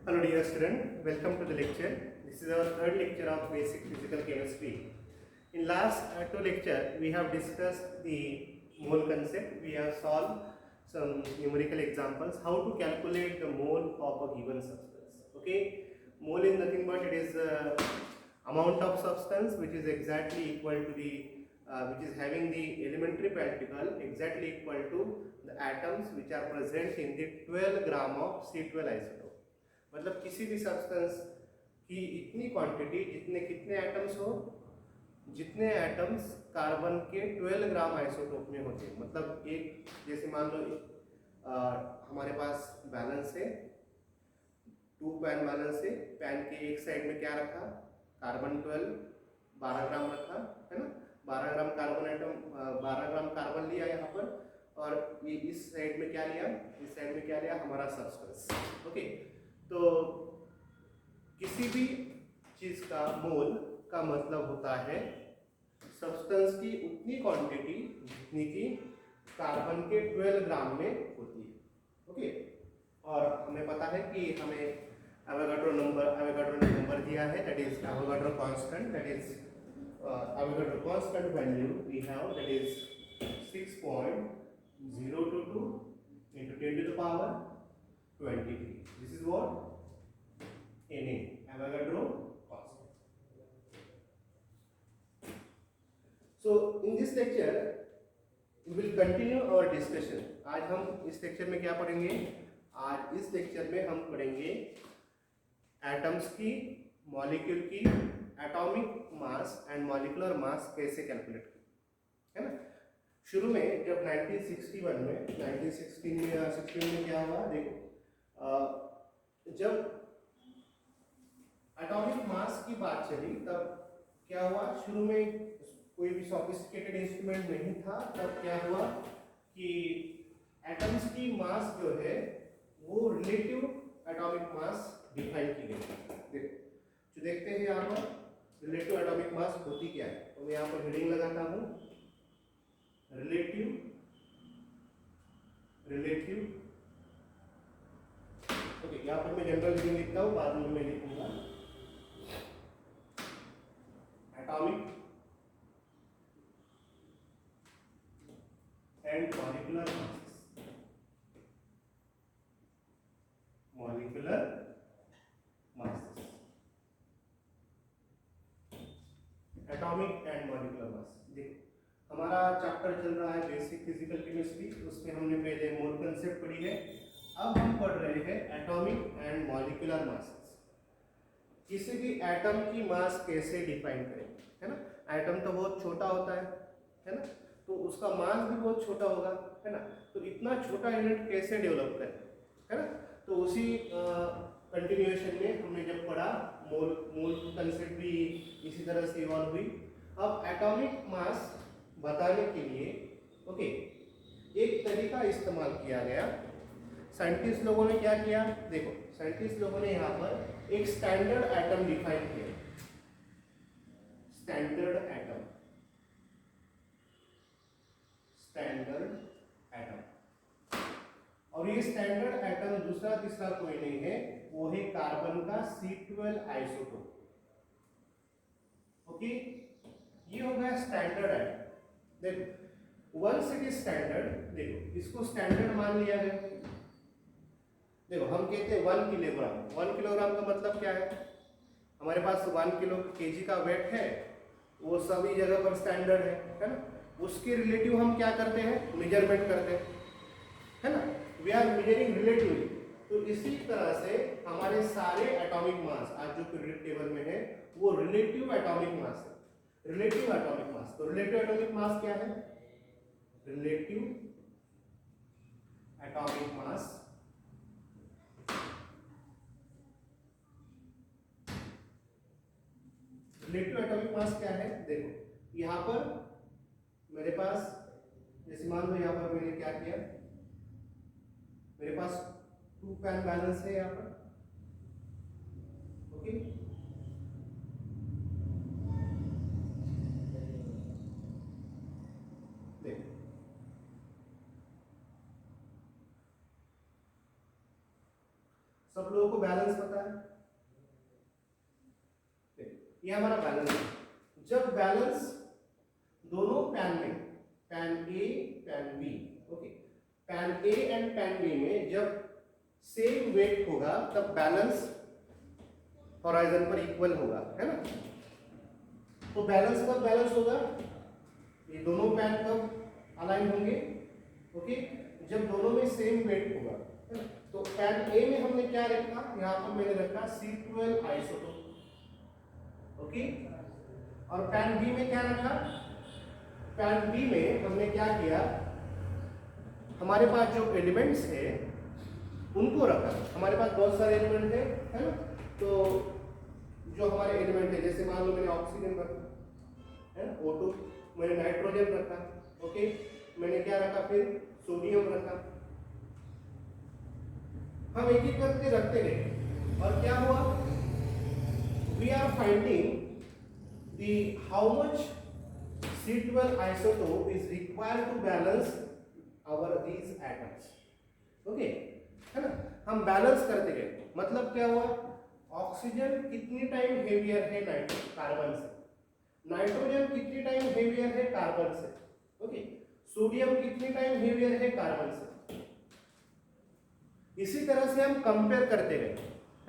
Hello dear student, welcome to the lecture. This is our third lecture of basic physical chemistry. In last two lecture we have discussed the mole concept. We have solved some numerical examples how to calculate the mole of a given substance. Okay, mole is nothing but it is the amount of substance which is exactly equal to the which is having the elementary particle exactly equal to the atoms which are present in the 12 gram of C12 isotope. मतलब किसी भी substance की इतनी quantity जितने कितने atoms हो, जितने atoms carbon के 12 ग्राम आइसोटोप में होते हैं। मतलब एक जैसे मान लो हमारे पास बैलेंस है 2 पैन बैलेंस है, पैन के एक साइड में क्या रखा, कार्बन 12 ग्राम रखा है ना, 12 gram carbon atom 12 gram carbon लिया यहाँ पर, और ये इस साइड में क्या लिया, इस साइड में क्या लिया, हमारा सब्सटेंस। ओके, तो किसी भी चीज का मोल का मतलब होता है सब्सटेंस की उतनी क्वांटिटी जितनी की कार्बन के 12 ग्राम में होती है। ओके, और हमें पता है कि हमें एवोगाड्रो नंबर दिया है, that is Avogadro constant, that is Avogadro constant value we have, that is 6.022 into 10 to the power 23. This is what Na, Avogadro constant. So in this lecture we will continue our discussion. आज हम इस lecture में क्या पढ़ेंगे, आज इस lecture में हम पढ़ेंगे एटम्स की, मॉलिक्यूल की atomic mass and molecular mass कैसे कैलकुलेट की, है ना। शुरू में जब 1961 में 1916 में क्या हुआ, देखो जब एटॉमिक मास की बात चली तब क्या हुआ, शुरू में कोई भी सोफिस्टिकेटेड इंस्ट्रूमेंट नहीं था, तब क्या हुआ कि एटम्स की मास जो है वो रिलेटिव एटॉमिक मास डिफाइन की गई। जो देखते हैं यहाँ पर रिलेटिव एटॉमिक मास होती क्या है, तो मैं यहाँ पर हेडिंग लगाता हूँ रिलेटिव ओके, यहाँ पर मैं जनरल रीडिंग लिखता हूँ, बाद में मैं लिखूंगा atomic and molecular masses, atomic and molecular mass. देखो हमारा चैप्टर चल रहा है बेसिक फिजिकल केमिस्ट्री, उसमें हमने पहले मोल कंसेप्ट पढ़ी है, अब हम पढ़ रहे हैं एटॉमिक एंड मॉलिक्यूलर मासेस। किसी भी एटम की मास कैसे डिफाइन करें, है ना। एटम तो बहुत छोटा होता है ना, तो उसका मास भी बहुत छोटा होगा, है ना। तो इतना छोटा यूनिट कैसे डेवलप करें, है ना। तो उसी कंटिन्यूएशन में हमने जब पढ़ा मोल कंसेप्ट भी इसी तरह से इवॉल्व हुई। अब एटॉमिक मास बताने के लिए ओके एक तरीका इस्तेमाल किया गया। साइंटिस्ट लोगों ने क्या किया, देखो साइंटिस्ट लोगों ने यहाँ पर एक स्टैंडर्ड एटम डिफाइन किया, स्टैंडर्ड एटम, और ये स्टैंडर्ड एटम दूसरा तीसरा कोई नहीं है, वो है कार्बन का C12 आइसोटोप। ओके, ये हो गया स्टैंडर्ड एटम। देखो वंस इट इज स्टैंडर्ड, देखो इसको स्टैंडर्ड मान लिया गया। देखो हम कहते हैं 1 किलोग्राम, 1 किलोग्राम का मतलब क्या है, हमारे पास 1 किलो केजी का वेट है, वो सभी जगह पर स्टैंडर्ड है ना। उसके रिलेटिव हम क्या करते हैं, मेजरमेंट करते हैं, है ना, वी आर मेजरिंग रिलेटिवली। तो इसी तरह से हमारे सारे एटॉमिक मास आज जो पीरियड टेबल में है वो रिलेटिव एटॉमिक मास है, रिलेटिव एटॉमिक मास। तो रिलेटिव एटॉमिक मास क्या है, रिलेटिव एटॉमिक मास रिलेटिव एटॉमिक मास क्या है, देखो यहाँ पर मेरे पास जैसे मान लो यहाँ पर मैंने क्या किया, मेरे पास 2 पैन बैलेंस है यहाँ पर, ओके। देखो सब लोगों को बैलेंस पता है, ये हमारा बैलेंस है। जब बैलेंस दोनों पैन में, pan A pan B, okay, pan A and pan B में जब सेम वेट होगा तब बैलेंस हॉराइजन पर इक्वल होगा, है ना। तो बैलेंस कब बैलेंस होगा, ये दोनों पैन कब अलाइन होंगे, ओके, जब दोनों में सेम वेट होगा, है ना। तो पैन ए में हमने क्या रखा, यहाँ पर मैंने रखा C12 आइसोटोप, ओके, और पैन बी में क्या रखा, पैन बी में हमने क्या किया, हमारे पास जो एलिमेंट्स है उनको रखा। हमारे पास बहुत सारे एलिमेंट है ना। तो जो हमारे एलिमेंट है, जैसे मान लो मैंने ऑक्सीजन रखा है ना, O2, मैंने नाइट्रोजन रखा, ओके, मैंने क्या रखा, फिर सोडियम रखा। हम एक एक करके रखते गए और क्या हुआ, we are finding the how much C12 isotope is required to balance our these atoms, okay, है ना। हम बैलेंस करते गए, मतलब क्या हुआ, ऑक्सीजन कितनी टाइम हेवियर है कार्बन से, नाइट्रोजन कितनी टाइम हेवियर है कार्बन से, ओके, सोडियम कितनी टाइम हेवियर है कार्बन से। इसी तरह से हम कंपेयर करते गए,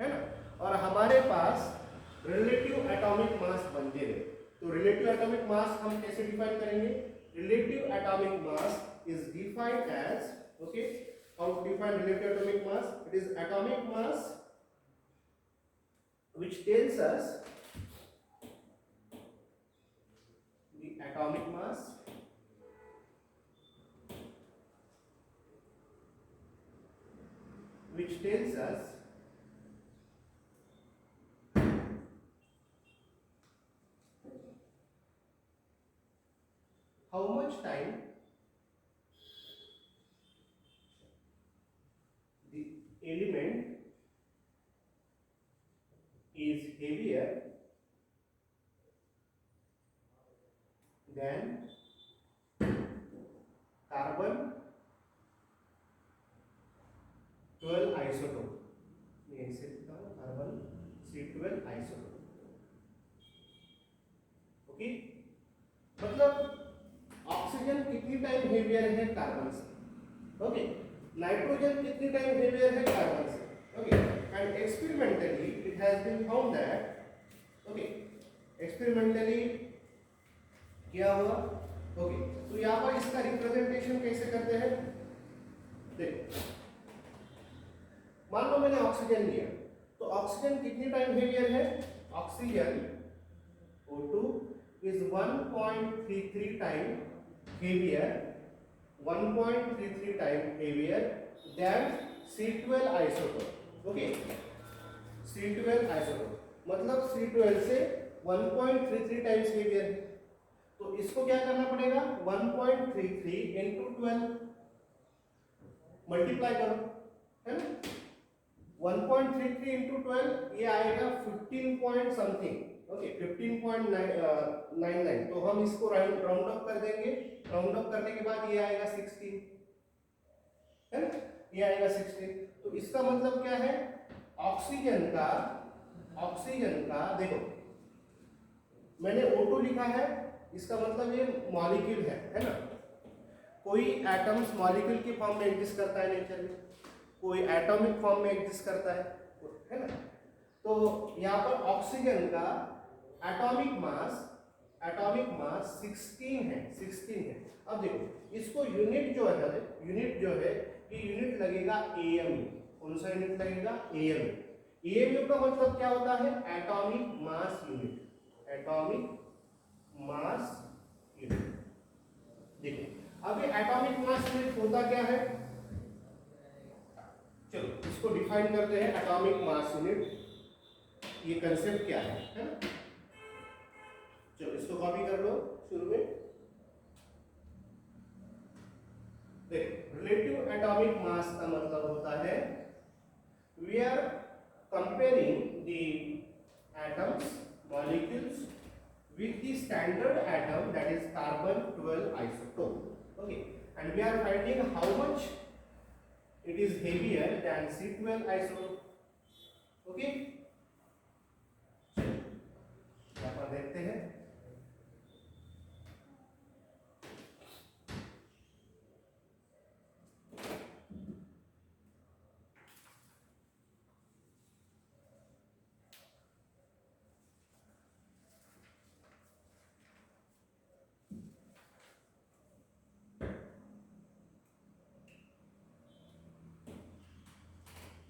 है ना, और हमारे पास रिलेटिव एटॉमिक मास बनते गए। तो रिलेटिव एटॉमिक मास हम कैसे डिफाइन करेंगे, relative atomic mass is defined as, okay, how to define relative atomic mass, it is atomic mass which tells us the atomic mass which tells us how much time the element is heavier than carbon 12 isotope, मैं इसे लिखता हूँ carbon C12 isotope, okay, मतलब oxygen कितनी time heavier है carbon से, okay, nitrogen कितनी time heavier है कार्बन से, okay, and experimentally it has been found that, okay, experimentally क्या हुआ, ओके, तो यहाँ पर इसका रिप्रेजेंटेशन कैसे करते हैं, देखो, मान लो मैंने ऑक्सीजन लिया, तो ऑक्सीजन कितनी टाइम हेवियर है, oxygen O2 is 1.33 time heavier, 1.33 time heavier than C12 isotope, okay, C12 isotope, मतलब C12 से 1.33 टाइम्स हेवियर है। तो इसको क्या करना पड़ेगा, 1.33 इंटू 12 मल्टीप्लाई करो, है ना, 1.33 इंटू 12 ये आएगा 15 पॉइंट समथिंग, ओके, 15.99। तो हम इसको राउंड अप कर देंगे, राउंड अप करने के बाद ये आएगा 16, है ना, ये आएगा 16। तो इसका मतलब क्या है, ऑक्सीजन का देखो मैंने O2 लिखा है, इसका मतलब ये मॉलिक्यूल है ना। कोई एटम्स मॉलिक्यूल के फॉर्म में एग्जिस्ट करता है नेचर में, कोई एटॉमिक फॉर्म में एग्जिस्ट करता है ना। तो यहाँ पर ऑक्सीजन का एटॉमिक मास 16 है। अब देखो इसको यूनिट जो है ये यूनिट लगेगा एएम। कौन सा यूनिट लगेगा, एएम। एएम का मतलब क्या होता है, एटॉमिक मास यूनिट, देखो अब ये एटॉमिक मास यूनिट होता क्या है, चलो इसको डिफाइन करते हैं। एटॉमिक मास यूनिट ये कंसेप्ट क्या है ना। चलो इसको कॉपी कर लो शुरू में। देखो रिलेटिव एटॉमिक मास का मतलब होता है we are comparing the atoms molecules with the standard atom, that is carbon 12 isotope, okay, and we are finding how much it is heavier than C12 isotope, okay, यहाँ पर देखते हैं।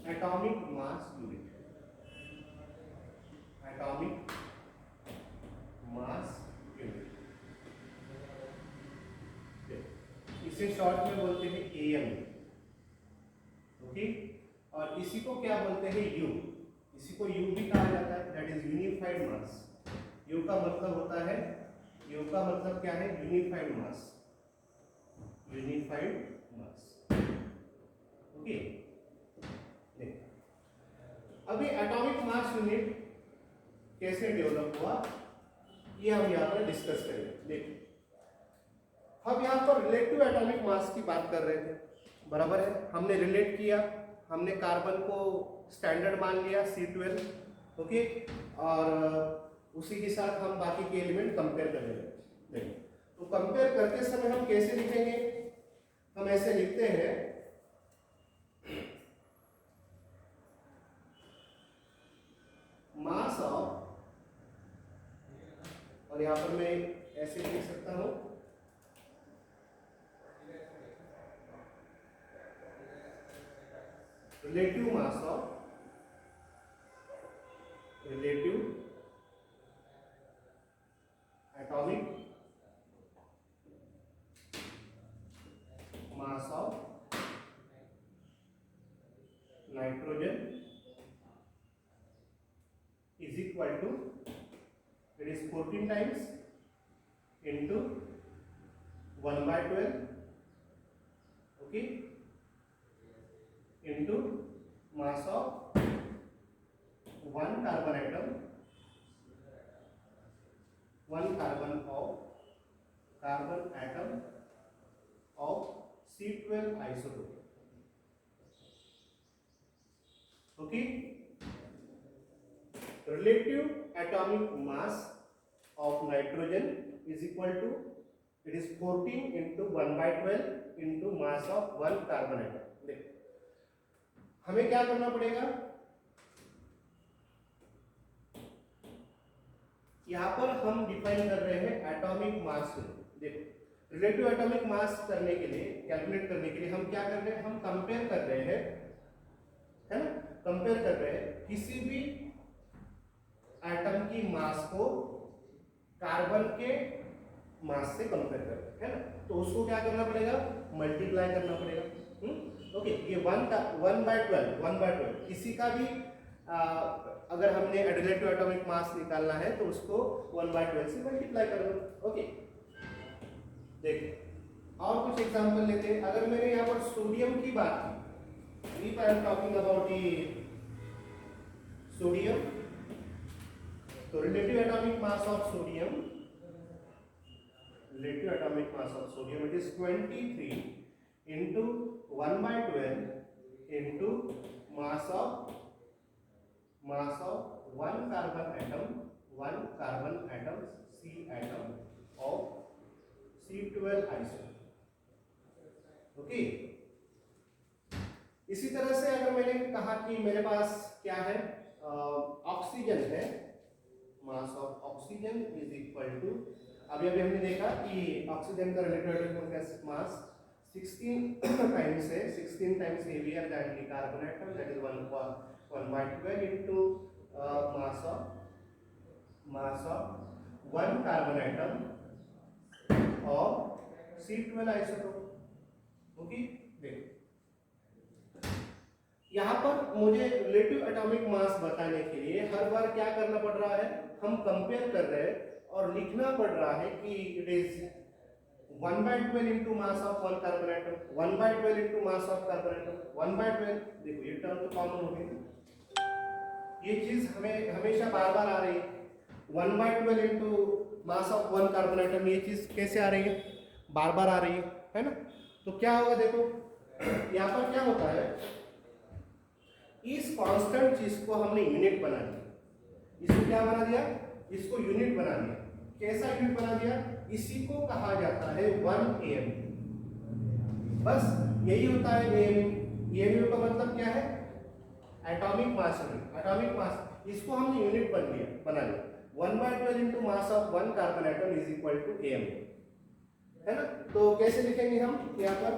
Atomic mass unit, atomic mass unit, इसे short में बोलते हैं am. Okay, और इसी को क्या बोलते हैं, यू। इसी को यू भी कहा जाता है, that is unified mass. You का मतलब होता है, यू का मतलब क्या है, यूनिफाइड मास, यूनिफाइड मास। ओके, अभी एटॉमिक मास यूनिट कैसे डेवलप हुआ ये हम यहाँ पर डिस्कस करेंगे। देखिए, हम यहाँ पर रिलेटिव एटॉमिक मास की बात कर रहे थे, बराबर है। हमने रिलेट किया, हमने कार्बन को स्टैंडर्ड मान लिया C12, ओके, और उसी के साथ हम बाकी के एलिमेंट कंपेयर कर लेंगे। देखिए, तो कंपेयर करते समय हम कैसे लिखेंगे, हम ऐसे लिखते हैं, मास ऑफ, और यहां पर मैं ऐसे लिख सकता हूं, relative mass of, relative atomic mass of nitrogen is equal to, it is 14 times into 1/12, okay, into mass of one carbon atom, one carbon atom of C12 isotope, okay. Relative atomic mass of nitrogen is equal to, it is 14 into 1/12 into mass of one carbon atom. देखो, हमें क्या करना पड़ेगा, यहाँ पर हम define कर रहे हैं एटॉमिक मास। देखो, रिलेटिव एटॉमिक मास करने के लिए, कैलकुलेट करने के लिए हम क्या कर रहे हैं, हम कंपेयर कर रहे हैं, है ना, कंपेयर कर रहे हैं किसी भी एटम की मास को कार्बन के मास से कंपेयर कर रहे हैं, है ना। तो उसको क्या करना पड़ेगा, मल्टीप्लाई करना पड़ेगा। ओके, ये 1/12 किसी का भी अगर हमने रिलेटिव एटॉमिक मास निकालना है तो उसको 1/12 से मल्टीप्लाई कर दो। ओके, देखिए और कुछ एग्जांपल लेते हैं। अगर मैंने यहाँ पर सोडियम की बात की, if I am talking about the sodium, तो relative atomic mass of sodium, relative atomic mass of sodium, it is 23 into 1/12 into mass of one carbon atom, C atom of C12 isotope, okay. इसी तरह से अगर मैंने कहा कि मेरे पास क्या है, ऑक्सीजन है, mass of oxygen is equal to, अभी हमने देखा कि ऑक्सीजन का रिलेटिव एटॉमिक मास 16 टाइम्स है, 16 times heavier than the carbon atom, that is 1/12 into mass of one carbon atom of C12 isotope, okay. देखो, यहाँ पर मुझे रिलेटिव एटॉमिक मास बताने के लिए हर बार क्या करना पड़ रहा है, हम कंपेयर कर रहे हैं और लिखना पड़ रहा है कि it is 1/12 into mass of one carbon atom, 1/12 into mass of carbon atom, 1/12। देखो ये टर्म तो कॉमन हो गई, ये चीज हमें हमेशा बार बार आ रही है, 1/12 into mass of one carbon atom, ये चीज कैसे आ रही है, बार बार आ रही है ना। तो क्या होगा, देखो यहाँ पर क्या होता है, इस कांस्टेंट चीज को हमने यूनिट बना दिया। इसको क्या बना दिया? इसको यूनिट बना दिया। कैसा यूनिट बना दिया? इसी को कहा जाता है 1 AMU। बस यही होता है AMU। AMU का मतलब क्या है? Atomic mass unit. Atomic mass, इसको हमने यूनिट बना लिया। 1/12 into mass of 1 carbon atom is equal to AMU, है ना। तो कैसे लिखेंगे हम यहाँ पर?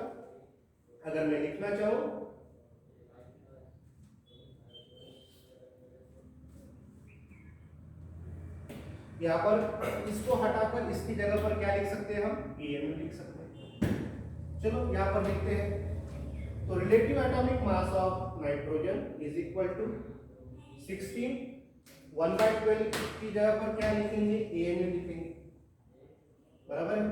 अगर मैं लिखना चाहूं, यहाँ पर इसको हटाकर इसकी जगह पर क्या लिख सकते हैं? हम AMU लिख सकते हैं। चलो यहाँ पर लिखते हैं। तो relative atomic mass of nitrogen is equal to 16। 1/12 की जगह पर क्या लिखेंगे? AMU लिखेंगे, बराबर है।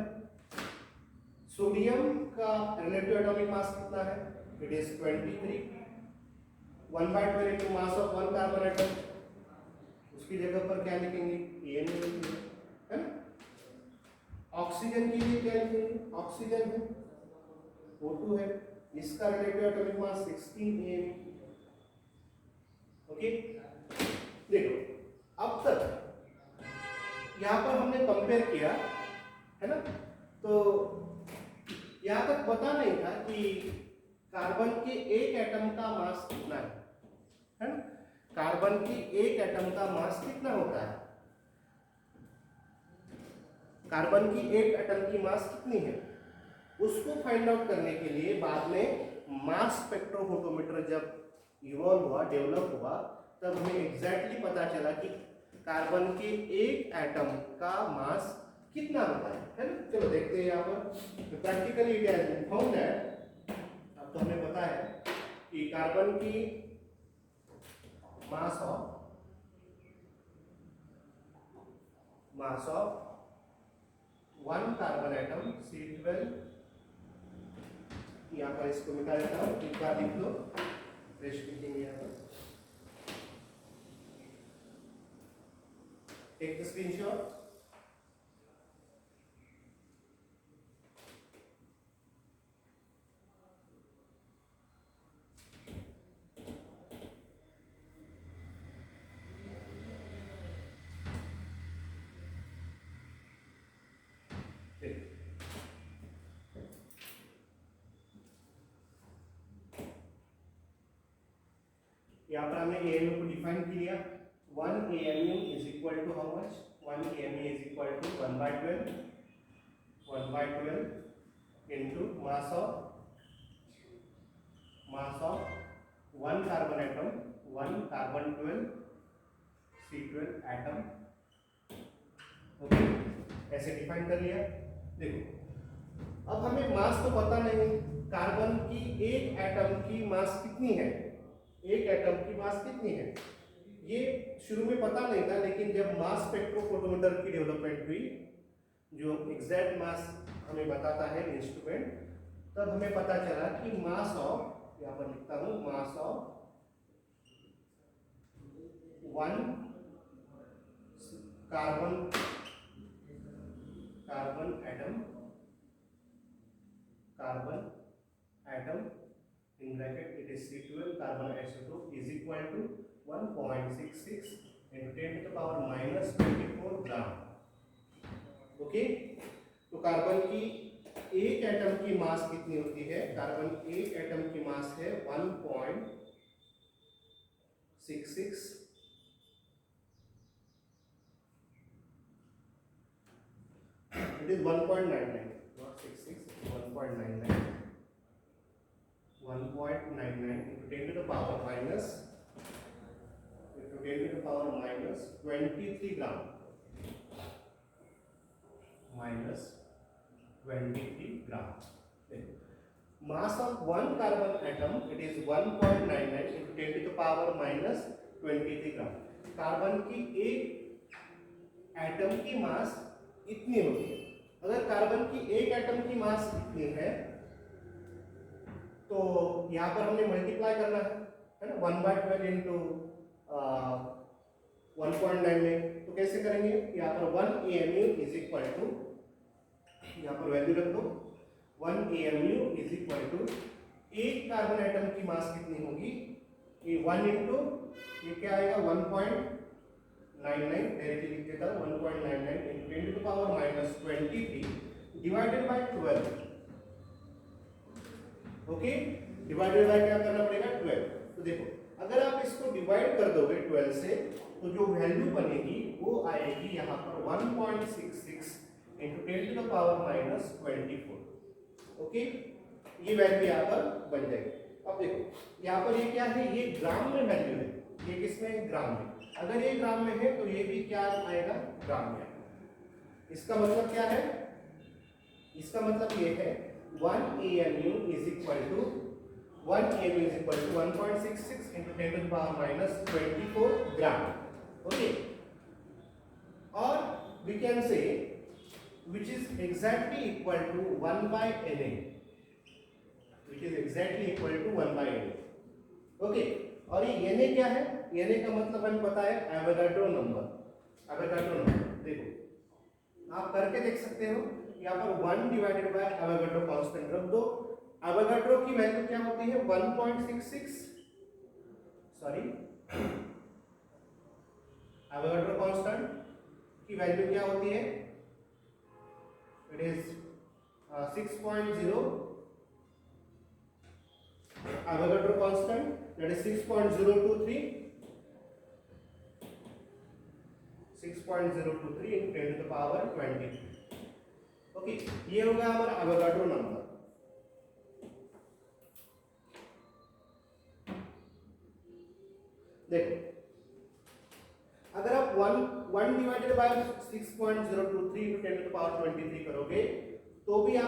सोडियम का रिलेटिव एटॉमिक मास कितना है? It is 23। 1/12 into mass of 1 carbon atom, उसकी जगह पर क्या लिखेंगे? AMU लिखेंगे, है ना। ऑक्सीजन के लिए क्या लिखेंगे? ऑक्सीजन है, O2 है, इसका रिलेटिव एटॉमिक मास 16 AMU। ओके, देखो अब तक यहाँ पर हमने कंपेयर किया, है ना। तो यहाँ तक पता नहीं था कि कार्बन के एक एटम का मास कितना है ना। कार्बन के एक एटम का मास कितना होता है? कार्बन की एक एटम की मास कितनी है, उसको फाइंड आउट करने के लिए बाद में मास स्पेक्ट्रोफोटोमीटर जब इवॉल्व हुआ, डेवलप हुआ, तब हमें एग्जैक्टली पता चला कि कार्बन के एक एटम का मास कितना होता है ना। चलो देखते हैं यहाँ पर। Practically it has been found that, अब तो हमें पता है कि कार्बन की मास ऑफ 1 कार्बन एटम C12, यहाँ पर इसको मिटा देता हूँ, एक बार लिख लो, फ्रेश लिखेंगे यहाँ पर। Take the screenshot. यहाँ पर हमने AMU को डिफाइन किया। 1 AMU is equal to how much? 1 AMU is equal to 1/12 into mass of 1 carbon atom, 1 carbon 12 C12 atom. Okay, ऐसे डिफाइन कर लिया। देखो अब हमें मास तो पता नहीं, कार्बन की एक एटम की मास कितनी है, एक एटम की मास कितनी है, ये शुरू में पता नहीं था। लेकिन जब मास स्पेक्ट्रोफोटोमीटर की डेवलपमेंट हुई, जो एग्जैक्ट मास हमें बताता है इंस्ट्रूमेंट, तब हमें पता चला कि मास ऑफ, यहाँ पर लिखता हूँ, मास of 1 carbon atom in bracket it is C12 carbon isotop is equal to 1.66 into 10 to the power minus 24 gram. Okay, तो कार्बन की एक एटम की मास कितनी होती है? कार्बन एक एटम की मास है 1.66, it is 1.99, not 66, 1.99 into 10 to the power minus 23 gram, mass of one carbon atom it is 1.99 into 10 to the power minus 23 gram. Carbon की एक एटम की मास इतनी होती है। अगर कार्बन की एक एटम की मास इतनी है तो यहाँ पर हमने मल्टीप्लाई करना है ना, 1/12 इंटू 1.9 में। तो कैसे करेंगे? यहाँ पर 1 AMU इज इक्वल टू, यहाँ पर वैल्यू रख दो, 1 AMU इज इक्वल टू एक कार्बन एटम की मास कितनी होगी? ये 1 इंटू ये क्या आएगा 1.99, डायरेक्टली लिख देता हूँ 1.99 into 10 to the power minus 23 divided by 12। Okay, divided by क्या करना पड़ेगा 12। तो देखो अगर आप इसको डिवाइड कर दोगे 12 से तो जो वैल्यू बनेगी वो आएगी यहाँ पर 1.66 into 10 to the power minus 24। Okay, ये वैल्यू यहाँ पर बन जाएगी। अब देखो यहाँ पर ये क्या है, ये ग्राम में वैल्यू है, ये किसमें ग्राम में। अगर ये ग्राम में है तो ये भी क्या आएगा ग्राम में। इसका मतलब क्या है, इसका मतलब ये है 1 AMU is equal to 1.66 into 10 to the power minus 24 gram. Okay, or we can say which is exactly equal to 1 by Na, which is exactly equal to 1 by Na. Okay, और ये Na क्या है, Na का मतलब हमें पता है Avogadro number. Avogadro number देखो आप करके देख सकते हो, यहाँ पर 1 डिवाइडेड बाय एवोगाड्रो कांस्टेंट रख दो। एवोगाड्रो की वैल्यू क्या होती है 1.66, सॉरी एवोगाड्रो कांस्टेंट की वैल्यू क्या होती है, it is 6.0। Avogadro constant that is 6.023 in 10 to the power 23। Okay, ये होगा हमारा एवोगाड्रो नंबर। देखो अगर आप 1 divided by 6.023 into 10 to the power 23 करोगे तो भी आप